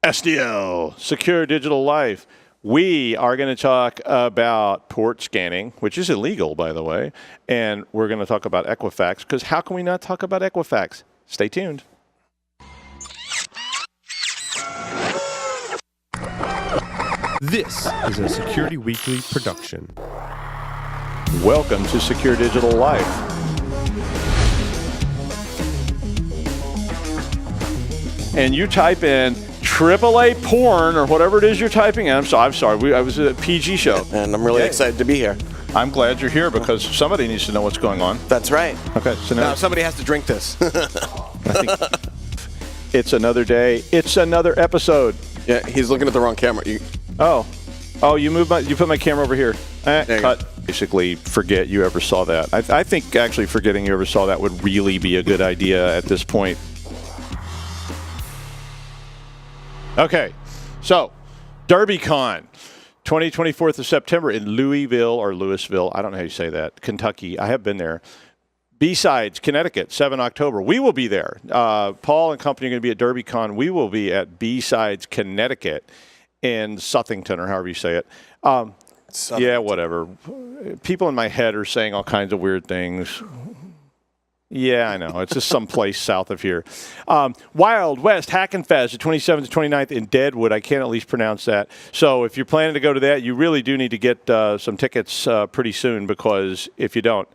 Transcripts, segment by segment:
SDL, Secure Digital Life. We are going to talk about port scanning, which is illegal, by the way, and we're going to talk about Equifax, because how can we not talk about Equifax? Stay tuned. This is a Security Weekly production. Welcome to Secure Digital Life. And you type in AAA porn or whatever it is you're typing in. I'm sorry. I was at a PG show. And I'm really excited to be here. I'm glad you're here because somebody needs to know what's going on. That's right. Okay, so now somebody has to drink this. I think it's another day. It's another episode. Yeah, he's looking at the wrong camera. You put my camera over here. Cut. Basically, forget you ever saw that. I think actually forgetting you ever saw that would really be a good idea at this point. Okay, so DerbyCon, 24th of September in Louisville. I don't know how you say that. Kentucky. I have been there. B-Sides, Connecticut, 7 October. We will be there. Paul and company are going to be at DerbyCon. We will be at B-Sides, Connecticut in Southington, or however you say it. Yeah, whatever. People in my head are saying all kinds of weird things. Yeah, I know. It's just someplace south of here. Wild West Hackenfest, the 27th to 29th in Deadwood. I can't at least pronounce that. So if you're planning to go to that, you really do need to get some tickets pretty soon, because if you don't,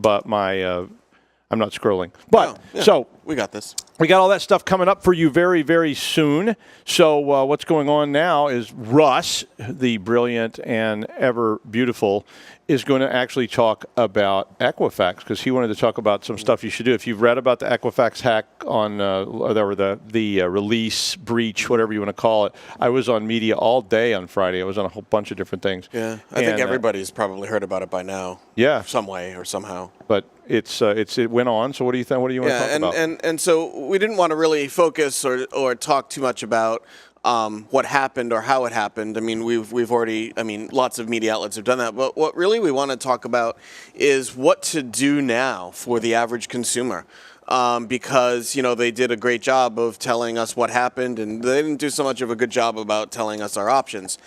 I'm not scrolling. But so we got this. We got all that stuff coming up for you very, very soon. So what's going on now is Russ, the brilliant and ever beautiful, is going to actually talk about Equifax, because he wanted to talk about some stuff you should do. If you've read about the Equifax hack on or the release breach, whatever you want to call it, I was on media all day on Friday. I was on a whole bunch of different things. Yeah, I think everybody's probably heard about it by now. Yeah, some way or somehow. But it went on. So what do you think? What do you want to talk about? And so we didn't want to really focus or talk too much about what happened or how it happened. I mean, we've already, lots of media outlets have done that. But what really we want to talk about is what to do now for the average consumer. Because, they did a great job of telling us what happened, and they didn't do so much of a good job about telling us our options.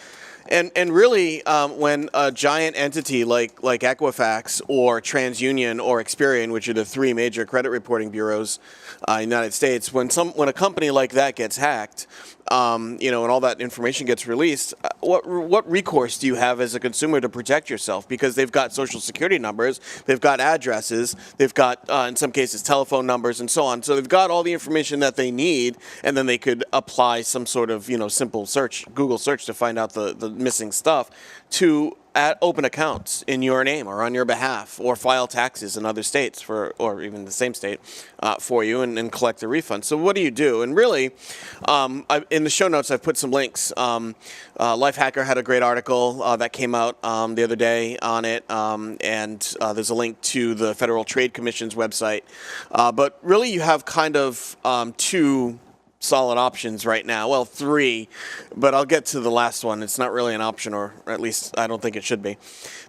And really, when a giant entity like Equifax or TransUnion or Experian, which are the three major credit reporting bureaus in the United States, when a company like that gets hacked, and all that information gets released, what recourse do you have as a consumer to protect yourself? Because they've got social security numbers, they've got addresses, they've got, in some cases, telephone numbers and so on. So they've got all the information that they need, and then they could apply some sort of, simple search, Google search, to find out the missing stuff, to open accounts in your name or on your behalf, or file taxes in other states or even the same state for you, and collect a refund. So what do you do? And really, in the show notes, I've put some links. Lifehacker had a great article that came out the other day on it, and there's a link to the Federal Trade Commission's website. But really, you have kind of two solid options right now. Well, three, but I'll get to the last one. It's not really an option, or at least I don't think it should be.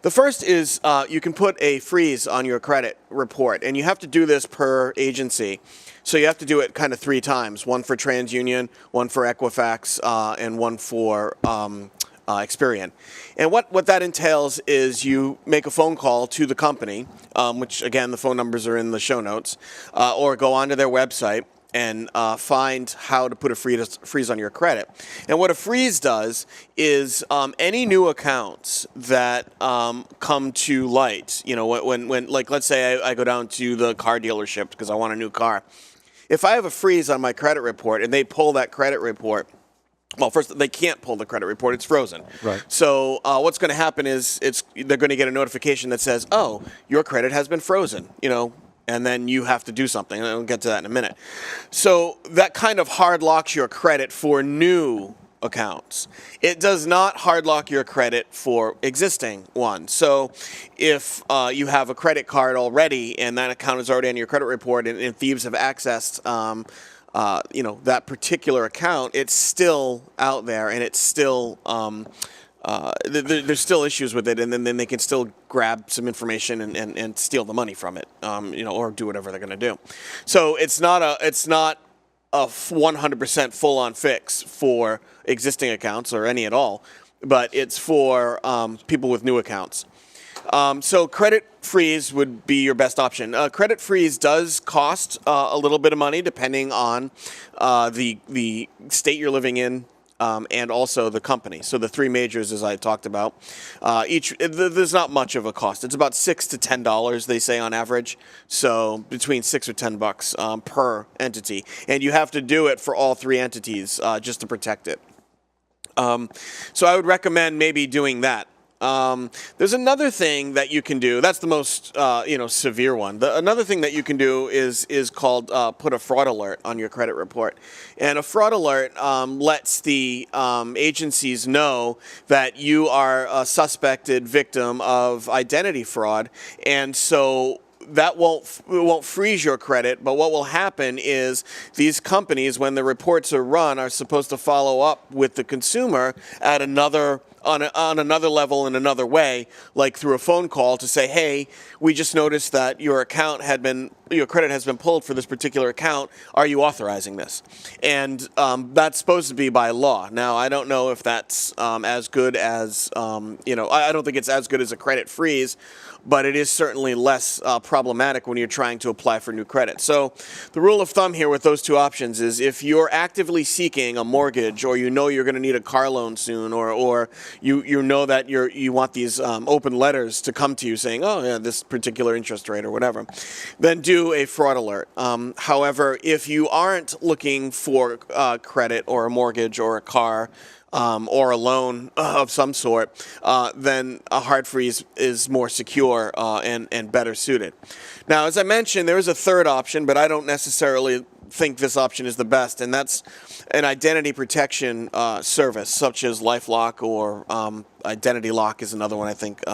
The first is you can put a freeze on your credit report, and you have to do this per agency. So you have to do it kind of three times, one for TransUnion, one for Equifax, and one for Experian. And what that entails is you make a phone call to the company, which, again, the phone numbers are in the show notes, or go onto their website and find how to put a freeze on your credit. And what a freeze does is any new accounts that come to light, when like, let's say I go down to the car dealership because I want a new car. If I have a freeze on my credit report and they pull that credit report, well, first, they can't pull the credit report. It's frozen. Right. So what's going to happen is they're going to get a notification that says, oh, your credit has been frozen, and then you have to do something. And I'll get to that in a minute. So that kind of hard locks your credit for new accounts. It does not hard lock your credit for existing ones. So if you have a credit card already and that account is already on your credit report, and thieves have accessed that particular account, it's still out there, and it's still there's still issues with it, and then they can still grab some information and steal the money from it, or do whatever they're going to do. So it's not 100% full-on fix for existing accounts or any at all, but it's for people with new accounts. So credit freeze would be your best option. Credit freeze does cost a little bit of money depending on the state you're living in. And also the company. So the three majors, as I talked about, there's not much of a cost. It's about $6 to $10, they say, on average. So between $6 or $10 per entity, and you have to do it for all three entities just to protect it. So I would recommend maybe doing that. There's another thing that you can do. That's the most severe one. Another thing that you can do is called put a fraud alert on your credit report, and a fraud alert lets the agencies know that you are a suspected victim of identity fraud, and so that won't freeze your credit, but what will happen is these companies, when the reports are run, are supposed to follow up with the consumer at another on another level in another way, like through a phone call to say, hey, we just noticed that your credit has been pulled for this particular account. Are you authorizing this? And that's supposed to be by law. Now, I don't know if that's as good as, I don't think it's as good as a credit freeze, but it is certainly less problematic when you're trying to apply for new credit. So the rule of thumb here with those two options is if you're actively seeking a mortgage, or you know you're going to need a car loan soon, or you know that you want these open letters to come to you saying, oh, yeah, this particular interest rate or whatever, then do a fraud alert. However, if you aren't looking for credit or a mortgage or a car, or a loan of some sort, then a hard freeze is more secure and better suited. Now, as I mentioned, there is a third option, but I don't necessarily think this option is the best, and that's an identity protection service, such as LifeLock or Identity Lock is another one, I think.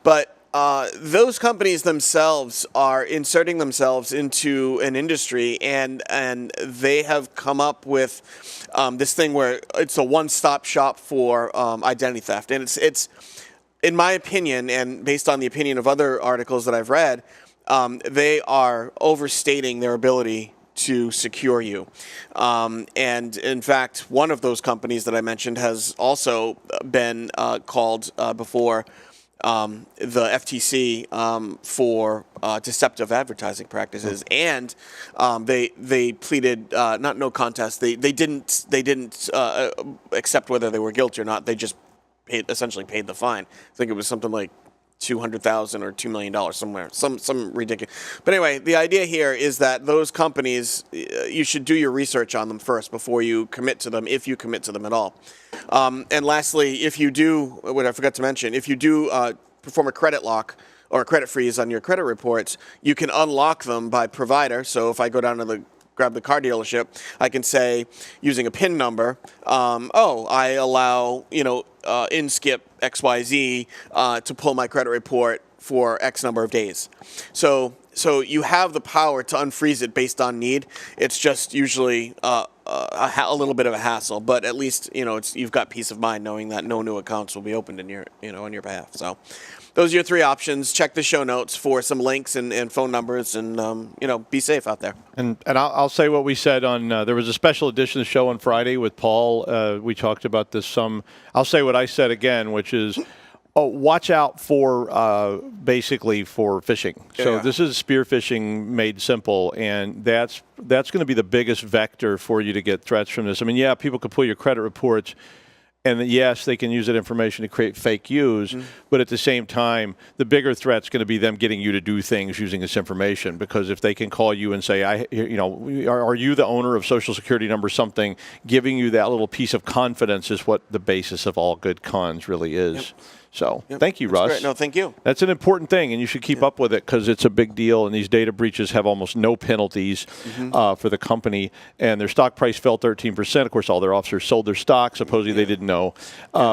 But those companies themselves are inserting themselves into an industry, and they have come up with this thing where it's a one-stop shop for identity theft. And it's, in my opinion, and based on the opinion of other articles that I've read, they are overstating their ability to secure you. And in fact, one of those companies that I mentioned has also been called before the FTC for deceptive advertising practices, and they pleaded not no contest. They didn't accept whether they were guilty or not. They just essentially paid the fine. I think it was something like $200,000 or $2 million somewhere, some ridiculous. But anyway, the idea here is that those companies, you should do your research on them first before you commit to them, if you commit to them at all. And lastly, if you do, what I forgot to mention, if you do perform a credit lock or a credit freeze on your credit reports, you can unlock them by provider. So if I go down to grab the car dealership, I can say, using a PIN number, I allow, InSkip XYZ to pull my credit report for X number of days. So you have the power to unfreeze it based on need. It's just usually a little bit of a hassle, but at least you've got peace of mind knowing that no new accounts will be opened in your on your behalf. So those are your three options. Check the show notes for some links and phone numbers, and be safe out there. And I'll say what we said on there was a special edition of the show on Friday with Paul. We talked about this some. I'll say what I said again, which is, watch out for basically for phishing. So this is spear phishing made simple, and that's going to be the biggest vector for you to get threats from this. I mean, people could pull your credit reports, and yes, they can use that information to create fake use, but at the same time, the bigger threat's going to be them getting you to do things using this information. Because if they can call you and say, are you the owner of Social Security number something, giving you that little piece of confidence is what the basis of all good cons really is. Yep. So thank you, Russ. Great. No, thank you. That's an important thing, and you should keep up with it because it's a big deal, and these data breaches have almost no penalties for the company, and their stock price fell 13%. Of course, all their officers sold their stock. Supposedly they didn't know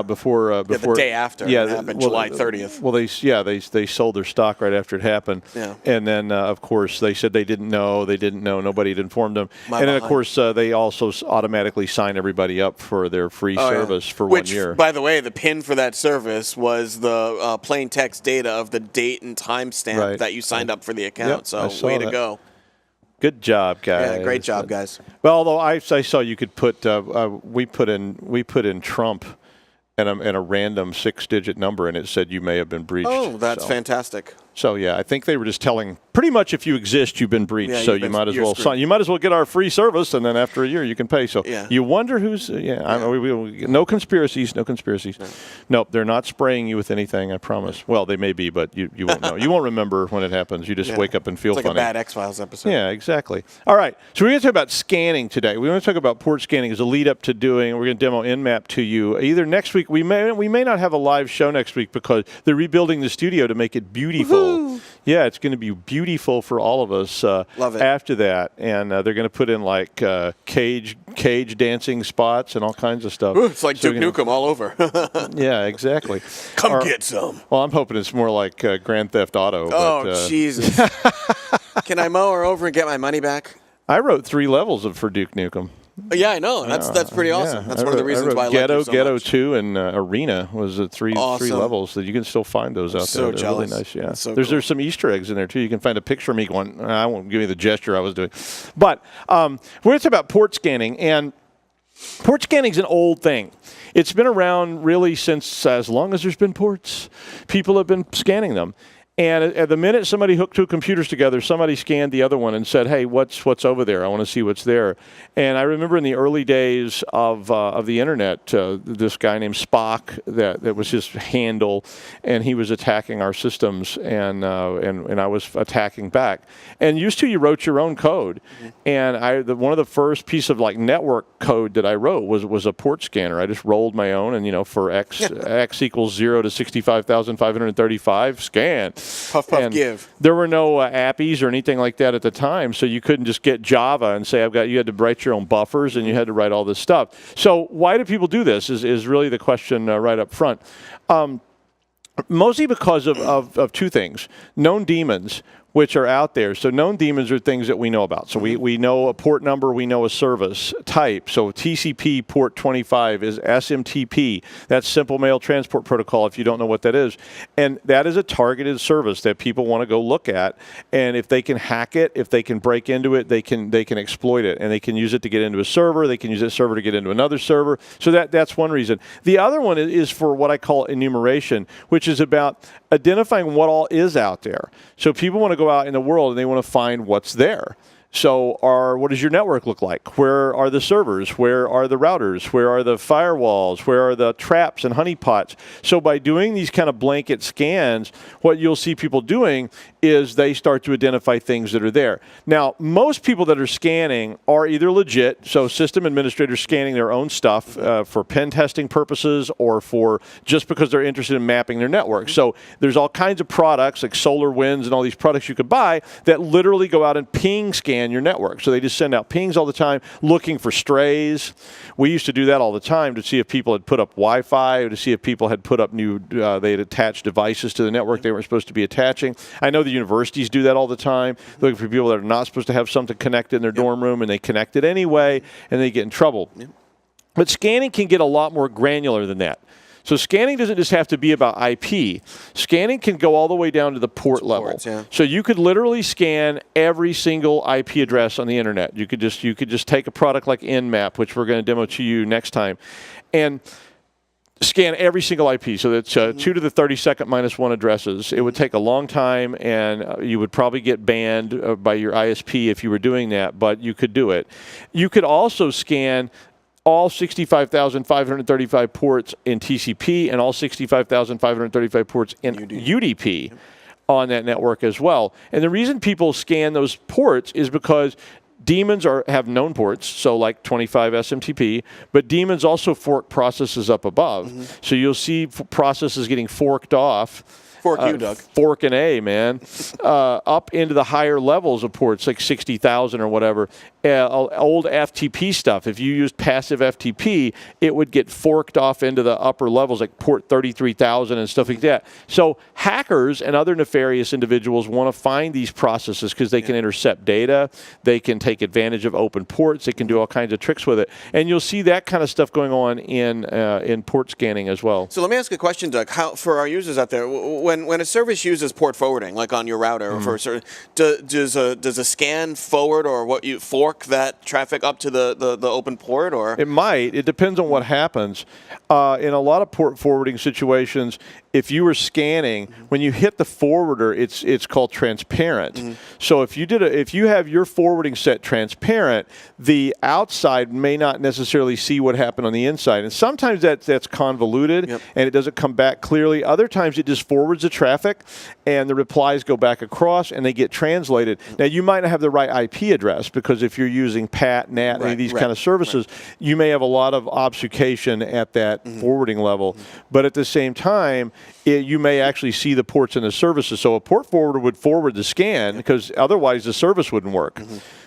before the day after it happened, July 30th. Well, they sold their stock right after it happened. Yeah. And then, of course, they said they didn't know. Nobody had informed them. And then, of course, they also automatically sign everybody up for their free service for 1 year. Which, by the way, the PIN for that service was the plain text data of the date and time stamp that you signed up for the account. So way to go. Good job, guys. Yeah, great job, guys. Well, although I saw you could put we put in Trump and a random 6-digit number, and it said you may have been breached. Oh, that's fantastic. So yeah, I think they were just telling pretty much if you exist, you've been breached. Yeah, so you might as well screwed. you might as well get our free service, and then after a year you can pay. So you wonder who's no conspiracies, no conspiracies. Nope, they're not spraying you with anything. I promise. Well, they may be, but you won't know. You won't remember when it happens. You just wake up and feel it's like funny. a bad X-Files episode. Yeah, exactly. All right, so we're going to talk about scanning today. We want to talk about port scanning as a lead up to doing. We're going to demo Nmap to you either next week. We may not have a live show next week because they're rebuilding the studio to make it beautiful. Woo-hoo. Yeah, it's going to be beautiful for all of us. Love it. After that, and they're going to put in like cage dancing spots and all kinds of stuff. Ooh, it's like Duke Nukem all over. Yeah, exactly. Come get some. Well, I'm hoping it's more like Grand Theft Auto. Oh, Jesus. Can I mow her over and get my money back? I wrote 3 levels for Duke Nukem. Yeah, I know. That's pretty awesome. Yeah. That's one of the reasons why I like it so Ghetto much. 2 and Arena was three levels that you can still find those out so there. They're jealous. really nice. Yeah, So there's cool. some Easter eggs in there too. You can find a picture of me going. I won't give you the gesture I was doing, but we're going to talk about port scanning, and port scanning is an old thing. It's been around really since as long as there's been ports. People have been scanning them. And at the minute somebody hooked 2 computers together, somebody scanned the other one and said, "Hey, what's over there? I want to see what's there." And I remember in the early days of the internet, this guy named Spock that was his handle, and he was attacking our systems, and I was attacking back. And used to, you wrote your own code, and one of the first piece of like network code that I wrote was a port scanner. I just rolled my own, and for x equals 0 to 65,535 scan. Puff, puff, give. There were no appies or anything like that at the time, so you couldn't just get Java and say, you had to write your own buffers and you had to write all this stuff. So why do people do this is really the question right up front. Mostly because of 2 things. Known daemons, which are out there. So known daemons are things that we know about. So we know a port number, we know a service type. So TCP port 25 is SMTP. That's Simple Mail Transport Protocol, if you don't know what that is. And that is a targeted service that people want to go look at. And if they can hack it, if they can break into it, they can exploit it. And they can use it to get into a server. They can use that server to get into another server. So that's one reason. The other one is for what I call enumeration, which is about identifying what all is out there. So people want to go out in the world and they want to find what's there. So what does your network look like? Where are the servers? Where are the routers? Where are the firewalls? Where are the traps and honeypots? So by doing these kind of blanket scans, what you'll see people doing is they start to identify things that are there. Now, most people that are scanning are either legit, so system administrators scanning their own stuff for pen testing purposes or for just because they're interested in mapping their network. So there's all kinds of products like SolarWinds and all these products you could buy that literally go out and ping scan your network. So they just send out pings all the time looking for strays. We used to do that all the time to see if people had put up Wi-Fi or to see if people had put up new, they had attached devices to the network they weren't supposed to be attaching. I know the universities do that all the time, looking for people that are not supposed to have something connected in their dorm room, and they connect it anyway, and they get in trouble. But scanning can get a lot more granular than that. So scanning doesn't just have to be about IP. Scanning can go all the way down to the port level. Ports, yeah. So you could literally scan every single IP address on the internet. You could just take a product like Nmap, which we're going to demo to you next time, and scan every single IP. So that's 2 to the 32nd minus 1 addresses. It would take a long time, and you would probably get banned by your ISP if you were doing that, but you could do it. You could also scan all 65,535 ports in TCP and all 65,535 ports in UDP on that network as well. And the reason people scan those ports is because daemons have known ports, so like 25 SMTP, but daemons also fork processes up above. So you'll see processes getting forked off. Fork you, Doug. Fork an A, man. Up into the higher levels of ports, like 60,000 or whatever. Old FTP stuff. If you used passive FTP, it would get forked off into the upper levels, like port 33,000 and stuff like that. So hackers and other nefarious individuals want to find these processes because they can intercept data, they can take advantage of open ports, they can do all kinds of tricks with it. And you'll see that kind of stuff going on in port scanning as well. So let me ask a question, Doug. For our users out there, when when a service uses port forwarding, like on your router, for a does a scan forward or what you fork that traffic up to the open port, or it might. It depends on what happens. In a lot of port forwarding situations, if you were scanning, when you hit the forwarder, it's called transparent. So if you have your forwarding set transparent, the outside may not necessarily see what happened on the inside, and sometimes that's convoluted and it doesn't come back clearly. Other times it just forwards the traffic, and the replies go back across and they get translated. Now you might not have the right IP address, because if you're using PAT, NAT, any of these kind of services, you may have a lot of obfuscation at that forwarding level. But at the same time, you may actually see the ports in the services. So a port forwarder would forward the scan, because otherwise the service wouldn't work.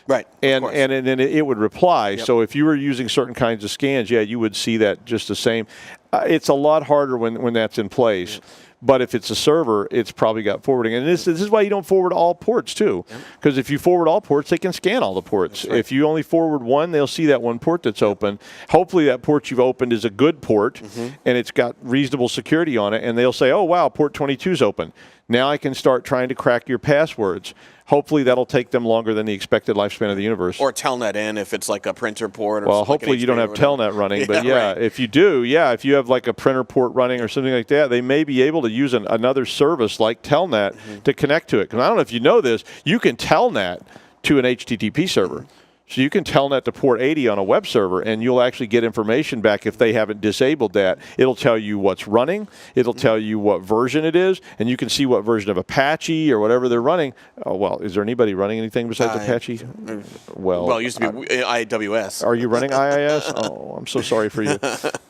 Right. And then it would reply. So if you were using certain kinds of scans, you would see that just the same. It's a lot harder when that's in place. But if it's a server, it's probably got forwarding. And this is why you don't forward all ports, too. Because if you forward all ports, they can scan all the ports. Right. If you only forward one, they'll see that one port that's open. Hopefully that port you've opened is a good port, and it's got reasonable security on it. And they'll say, oh, wow, port 22 is open. Now I can start trying to crack your passwords. Hopefully that'll take them longer than the expected lifespan of the universe. Or telnet in if it's like a printer port. Or well, hopefully you don't have telnet running. But if you do, if you have like a printer port running or something like that, they may be able to use another service like telnet to connect to it. Because I don't know if you know this, you can telnet to an HTTP server. So you can telnet to port 80 on a web server, and you'll actually get information back if they haven't disabled that. It'll tell you what's running. It'll tell you what version it is, and you can see what version of Apache or whatever they're running. Oh, well, is there anybody running anything besides Apache? Well, it used to be IWS. Are you running IIS? Oh, I'm so sorry for you.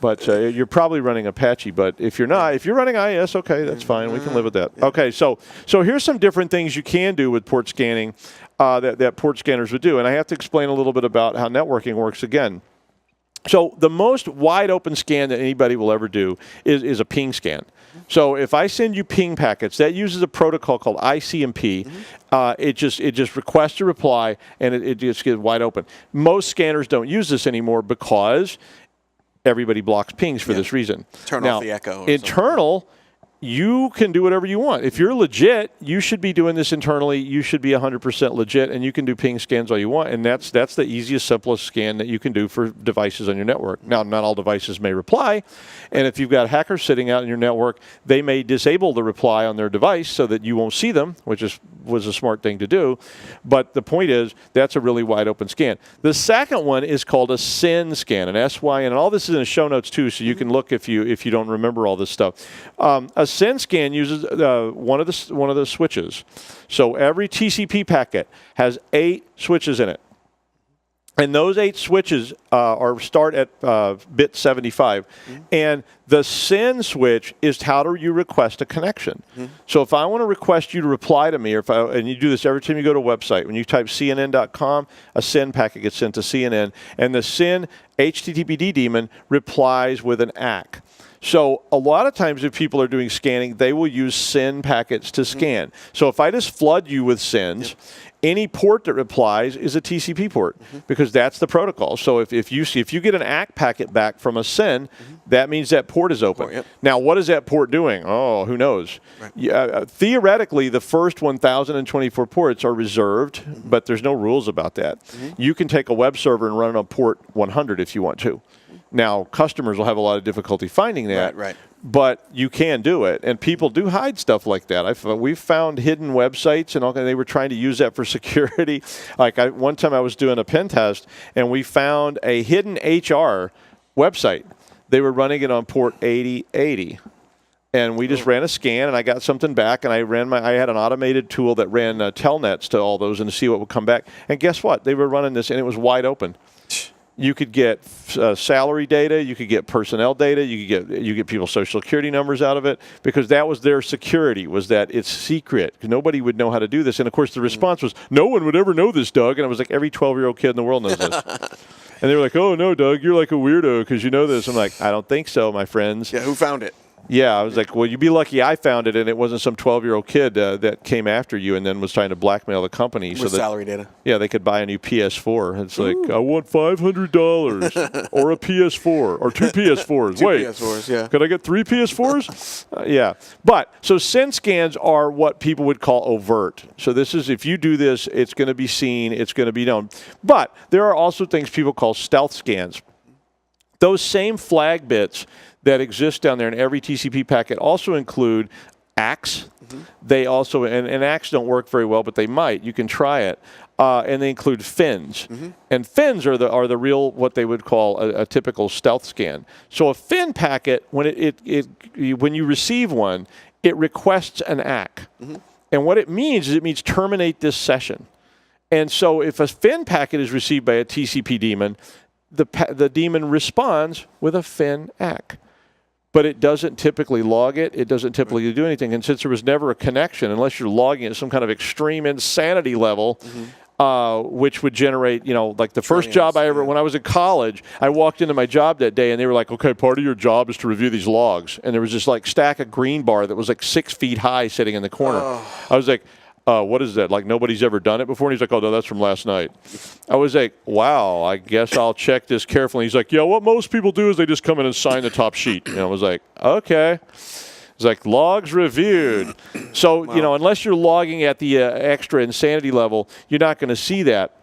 But you're probably running Apache. But if you're not, if you're running IIS, okay, that's fine. We can live with that. Okay, so here's some different things you can do with port scanning. That port scanners would do. And I have to explain a little bit about how networking works again. So the most wide open scan that anybody will ever do is a ping scan. So if I send you ping packets, that uses a protocol called ICMP. It just requests a reply, and it just gets wide open. Most scanners don't use this anymore because everybody blocks pings for this reason. Turn off the echo. Internal, you can do whatever you want. If you're legit, you should be doing this internally. You should be 100% legit, and you can do ping scans all you want. And that's the easiest, simplest scan that you can do for devices on your network. Now, not all devices may reply, and if you've got hackers sitting out in your network, they may disable the reply on their device so that you won't see them, which was a smart thing to do. But the point is, that's a really wide open scan. The second one is called a SYN scan, an SYN, and all this is in the show notes too, so you can look if you don't remember all this stuff. A SYN scan uses one of the switches. So every TCP packet has 8 switches in it. And those 8 switches start at bit 75. And the SYN switch is how do you request a connection. So if I want to request you to reply to me, and you do this every time you go to a website, when you type CNN.com, a SYN packet gets sent to CNN, and the SYN HTTPD daemon replies with an ACK. So a lot of times if people are doing scanning, they will use SYN packets to scan. So if I just flood you with SYNs, any port that replies is a TCP port because that's the protocol. So if you get an ACK packet back from a SYN, that means that port is open. Now, what is that port doing? Oh, who knows? Theoretically, the first 1,024 ports are reserved, but there's no rules about that. You can take a web server and run it on port 100 if you want to. Now, customers will have a lot of difficulty finding that, but you can do it, and people do hide stuff like that. We've found hidden websites, and they were trying to use that for security. One time I was doing a pen test, and we found a hidden HR website. They were running it on port 8080. And we just ran a scan, and I got something back, and I had an automated tool that ran telnets to all those and to see what would come back. And guess what? They were running this, and it was wide open. You could get salary data, you could get personnel data, you get people's social security numbers out of it, because that was their security, was that it's secret. Nobody would know how to do this. And of course the response was, no one would ever know this, Doug. And I was like, every 12-year-old kid in the world knows this. And they were like, oh no, Doug, you're like a weirdo because you know this. I'm like, I don't think so, my friends. Yeah, who found it? Yeah, I was like, well, you'd be lucky I found it and it wasn't some 12-year-old kid that came after you and then was trying to blackmail the company. With salary data. Yeah, they could buy a new PS4. It's like, I want $500 or a PS4 or two PS4s. Wait, PS4s, yeah. could I get 3 PS4s? Yeah. But, so SIN scans are what people would call overt. So this is, if you do this, it's going to be seen, it's going to be known. But there are also things people call stealth scans. Those same flag bits that exist down there in every TCP packet also include ACKs. They also, and ACKs don't work very well, but they might. You can try it. And they include fins. And fins are the real, what they would call a typical stealth scan. So a fin packet, when when you receive one, it requests an ACK. And what it means is it means terminate this session. And so if a fin packet is received by a TCP daemon, the daemon responds with a fin ACK. But it doesn't typically log it. It doesn't typically do anything. And since there was never a connection, unless you're logging at some kind of extreme insanity level, which would generate, like the first job I ever, when I was in college, I walked into my job that day and they were like, okay, part of your job is to review these logs. And there was this like stack of green bar that was like 6 feet high sitting in the corner. I was like, what is that? Like nobody's ever done it before? And he's like, oh, no, that's from last night. I was like, wow, I guess I'll check this carefully. He's like, yeah, what most people do is they just come in and sign the top sheet. And I was like, okay. It's like logs reviewed. So, unless you're logging at the extra insanity level, you're not going to see that.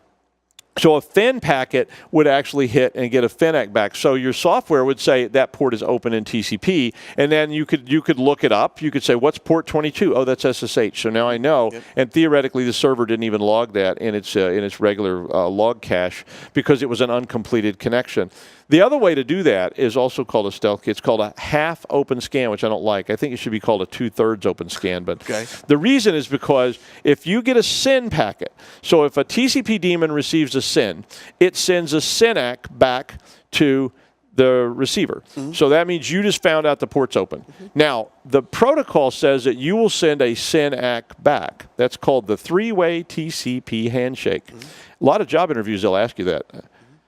So a fin packet would actually hit and get a FIN-ACK back. So your software would say that port is open in TCP, and then you could look it up. You could say, what's port 22? Oh, that's SSH. So now I know. Yep. And theoretically, the server didn't even log that in its regular log cache because it was an uncompleted connection. The other way to do that is also called a stealth kit. It's called a half open scan, which I don't like. I think it should be called a 2/3 open scan. But the reason is because if you get a SYN packet, so if a TCP daemon receives a SYN, it sends a SYN-ACK back to the receiver. So that means you just found out the port's open. Now, the protocol says that you will send a SYN-ACK back. That's called the three-way TCP handshake. A lot of job interviews, they'll ask you that.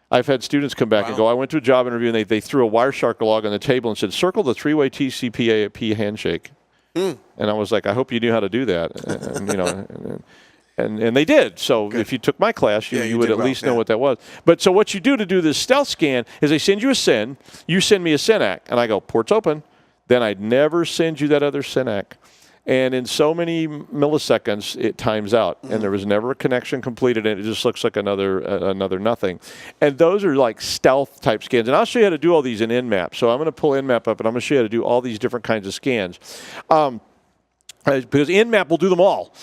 I've had students come back and go, I went to a job interview and they threw a Wireshark log on the table and said, circle the three-way TCP handshake. And I was like, I hope you knew how to do that. And they did. So if you took my class, you would at least know what that was. But so what you do to do this stealth scan is they send you a SYN, you send me a SYN-ACK, and I go, port's open. Then I'd never send you that other SYN-ACK. And in so many milliseconds, it times out, and there was never a connection completed, and it just looks like another nothing. And those are like stealth type scans. And I'll show you how to do all these in Nmap. So I'm going to pull Nmap up, and I'm going to show you how to do all these different kinds of scans, because Nmap will do them all.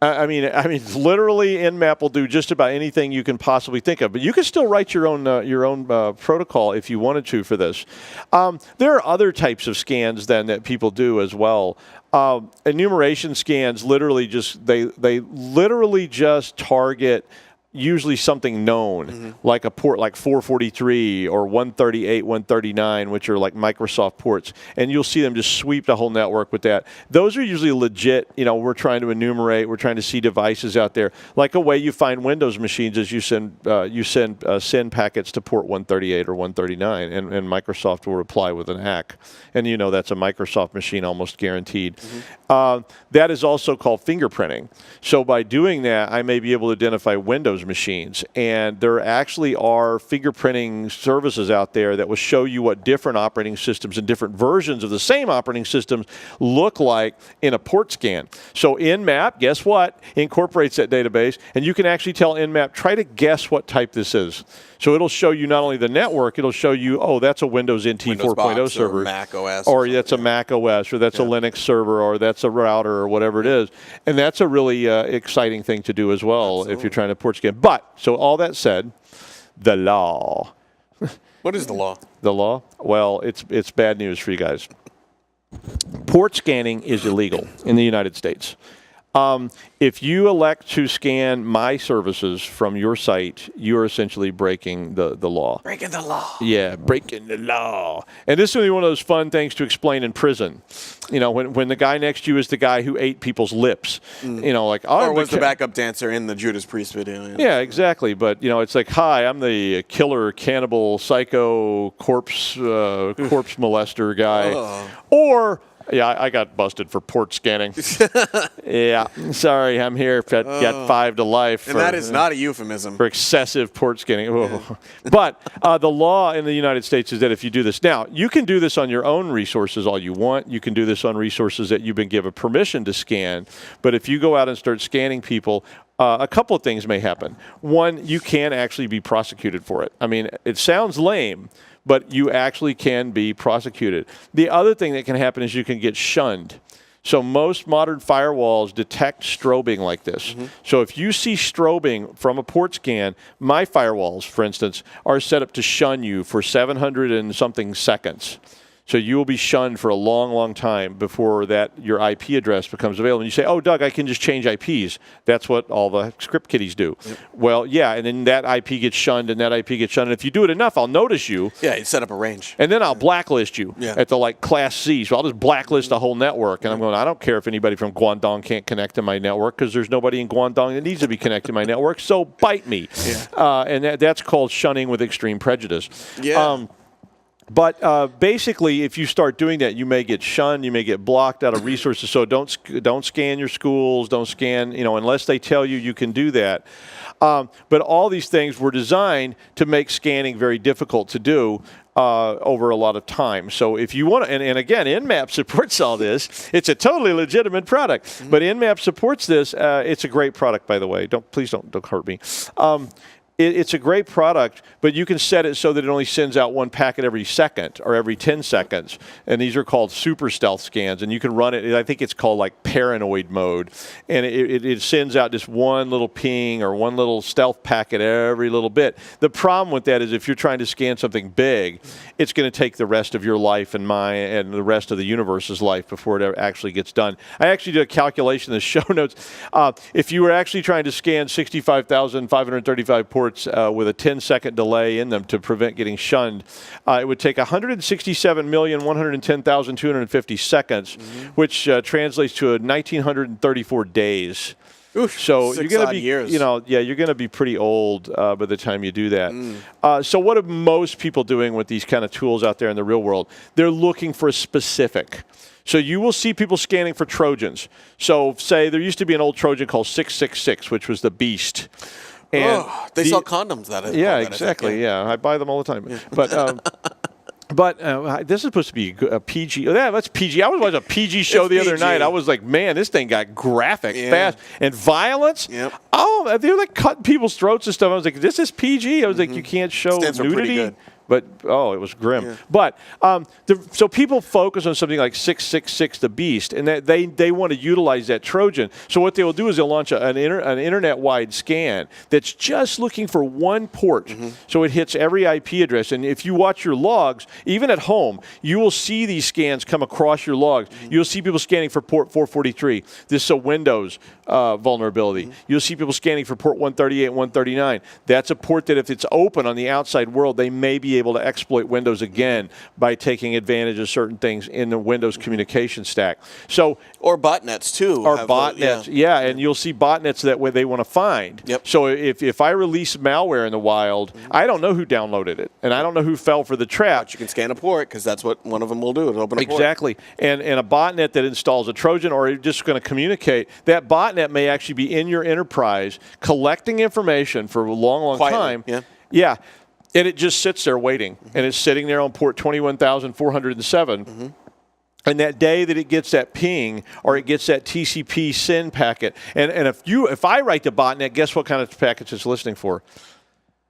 I mean, literally, Nmap will do just about anything you can possibly think of. But you can still write your own protocol if you wanted to for this. There are other types of scans then that people do as well. Enumeration scans literally just they literally just target usually something known, like a port like 443 or 138, 139, which are like Microsoft ports, and you'll see them just sweep the whole network with that. Those are usually legit. We're trying to enumerate, we're trying to see devices out there. Like a way you find Windows machines is you send SYN packets to port 138 or 139, and Microsoft will reply with an ACK, and that's a Microsoft machine almost guaranteed. That is also called fingerprinting. So by doing that, I may be able to identify Windows machines, and there actually are fingerprinting services out there that will show you what different operating systems and different versions of the same operating systems look like in a port scan. So Nmap, guess what, incorporates that database, and you can actually tell Nmap, try to guess what type this is. So it'll show you not only the network, it'll show you, oh, that's a Windows NT 4.0 server. Or Mac OS. Or that's a Mac OS, or that's a Linux server, or that's a router, or whatever it is. And that's a really exciting thing to do as well if you're trying to port scan. But, so all that said, the law. What is the law? The law? Well, it's bad news for you guys. Port scanning is illegal in the United States. If you elect to scan my services from your site, you are essentially breaking the law. Breaking the law. Yeah, breaking the law. And this is one of those fun things to explain in prison. You know, when the guy next to you is the guy who ate people's lips. You know, like, oh, Or was the backup dancer in the Judas Priest video. Yeah, exactly. But, you know, it's like, hi, I'm the killer, cannibal, psycho, corpse molester guy. Or... yeah, I got busted for port scanning. Yeah, sorry, I'm here. Got 5 to life. And that is not a euphemism. For excessive port scanning. Yeah. But the law in the United States is that if you do this, now, you can do this on your own resources all you want. You can do this on resources that you've been given permission to scan. But if you go out and start scanning people, a couple of things may happen. One, you can actually be prosecuted for it. I mean, it sounds lame, but you actually can be prosecuted. The other thing that can happen is you can get shunned. So most modern firewalls detect strobing like this. So if you see strobing from a port scan, my firewalls, for instance, are set up to shun you for 700 and something seconds. So you will be shunned for a long, long time before that your IP address becomes available. And you say, oh, Doug, I can just change IPs. That's what all the script kiddies do. Yep. Well, yeah, and then that IP gets shunned and that IP gets shunned. And if you do it enough, I'll notice you. Yeah, you set up a range. And then I'll blacklist you at the, like, Class C. So I'll just blacklist the whole network. And I'm going, I don't care if anybody from Guangdong can't connect to my network because there's nobody in Guangdong that needs to be connected to my network. So bite me. Yeah. And that's called shunning with extreme prejudice. Yeah. But basically, if you start doing that, you may get shunned, you may get blocked out of resources. So don't scan your schools, don't scan, you know, unless they tell you you can do that. But all these things were designed to make scanning very difficult to do over a lot of time. So if you want to, and again, Nmap supports all this. It's a totally legitimate product. But Nmap supports this. It's a great product, by the way. Please don't hurt me. It's a great product, but you can set it so that it only sends out one packet every second or every 10 seconds. And these are called super stealth scans. And you can run it, I think it's called like paranoid mode. And it sends out just one little ping or one little stealth packet every little bit. The problem with that is if you're trying to scan something big, it's going to take the rest of your life and mine and the rest of the universe's life before it actually gets done. I actually did a calculation in the show notes. If you were actually trying to scan 65,535 ports with a 10-second delay in them to prevent getting shunned, it would take 167,110,250 seconds, which translates to 1,934 days. Oof, so you're going to be, years. you know, you're going to be pretty old by the time you do that. So what are most people doing with these kind of tools out there in the real world? They're looking for a specific. So you will see people scanning for Trojans. So say there used to be an old Trojan called 666, which was the beast. And they sell condoms that. Yeah, exactly. Yeah, I buy them all the time. Yeah. But this is supposed to be a PG. Yeah, that's PG. I was watching a PG show the other night. I was like, man, this thing got graphic, fast, and violence. Yep. Oh, they were like cutting people's throats and stuff. I was like, this is PG. I was like, you can't show nudity. But, it was grim. Yeah. But, so people focus on something like 666, the Beast, and that they want to utilize that Trojan. So what they will do is they'll launch an internet-wide scan that's just looking for one port. So it hits every IP address. And if you watch your logs, even at home, you will see these scans come across your logs. You'll see people scanning for port 443. This is a Windows vulnerability. You'll see people scanning for port 138 and 139. That's a port that if it's open on the outside world, they may be able to exploit Windows again by taking advantage of certain things in the Windows communication stack. So, or botnets too. Or botnets, and you'll see botnets that way they want to find. Yep. So if I release malware in the wild, I don't know who downloaded it, and I don't know who fell for the trap. But you can scan a port because that's what one of them will do. It'll open a port. Exactly. And a botnet that installs a Trojan or just going to communicate, that botnet may actually be in your enterprise collecting information for a long, long time. Yeah. And it just sits there waiting, and it's sitting there on port 21,407. And that day that it gets that ping or it gets that TCP SYN packet, and if I write the botnet, guess what kind of package it's listening for?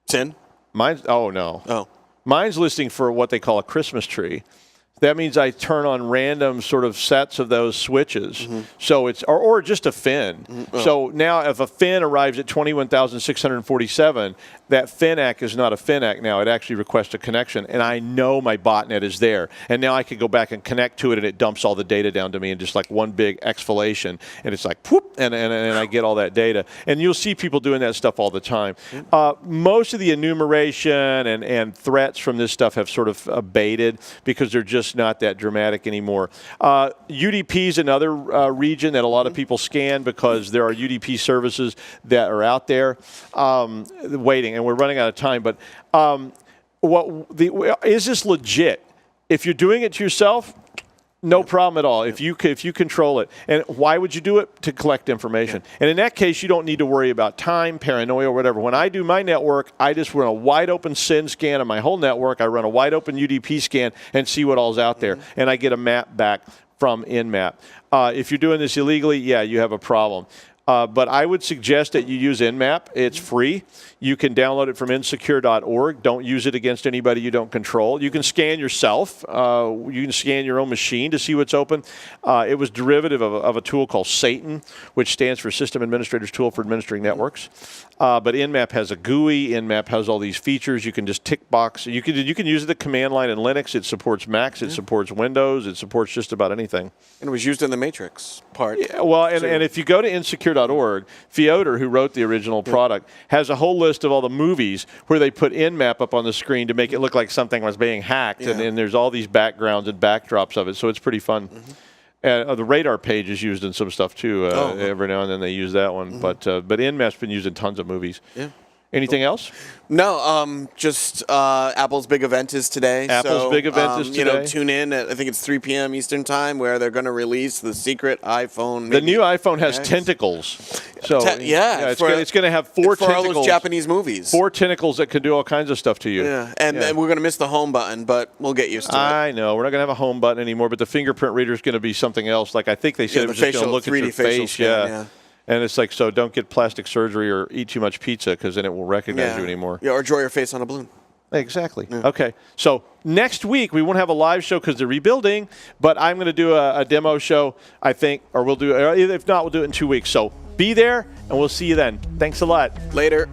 SYN? Mine's listening for what they call a Christmas tree. that means I turn on random sort of sets of those switches. So it's or just a fin. So now if a fin arrives at 21,647, that FINAC is not a FINAC now. It actually requests a connection, and I know my botnet is there. And now I can go back and connect to it, and it dumps all the data down to me in just like one big exfoliation. And it's like, whoop, and I get all that data. And you'll see people doing that stuff all the time. Most of the enumeration and threats from this stuff have sort of abated because they're just not that dramatic anymore. UDP is another region that a lot of people scan because there are UDP services that are out there waiting, and we're running out of time. But is this legit? If you're doing it to yourself, no problem at all. If you control it. And why would you do it? To collect information. And in that case, you don't need to worry about time, paranoia, or whatever. When I do my network, I just run a wide open SYN scan of my whole network. I run a wide open UDP scan and see what all's out there. And I get a map back from Nmap. If you're doing this illegally, yeah, you have a problem. But I would suggest that you use Nmap. It's free. You can download it from insecure.org. Don't use it against anybody you don't control. You can scan yourself. You can scan your own machine to see what's open. It was derivative of a tool called Satan, which stands for System Administrator's Tool for Administering Networks. But Nmap has a GUI. Nmap has all these features. You can just tick box. You can use the command line in Linux. It supports Macs. It supports Windows. It supports just about anything. And it was used in the Matrix part. Yeah, well, and if you go to insecure.org, Fyodor, who wrote the original product, has a whole list of all the movies where they put Nmap up on the screen to make it look like something was being hacked, and there's all these backgrounds and backdrops of it, so it's pretty fun. And the radar page is used in some stuff too. Every now and then they use that one, but Nmap's been used in tons of movies. Yeah. Anything else? No, just Apple's big event is today. Apple's big event is today. You know, tune in at, I think it's 3 p.m. Eastern time, where they're going to release the secret iPhone. The new iPhone has tentacles. So it's going to have four tentacles. For all those Japanese movies. 4 tentacles that can do all kinds of stuff to you. Yeah, and we're going to miss the home button, but we'll get used to it. I know. We're not going to have a home button anymore, but the fingerprint reader is going to be something else. Like I think they said it was just going to look at your face. Scan, And it's like, so don't get plastic surgery or eat too much pizza because then it won't recognize you anymore. Yeah, or draw your face on a balloon. Exactly. Yeah. Okay. So next week, we won't have a live show because they're rebuilding, but I'm going to do a demo show, I think, or we'll do, if not, we'll do it in 2 weeks. So be there, and we'll see you then. Thanks a lot. Later.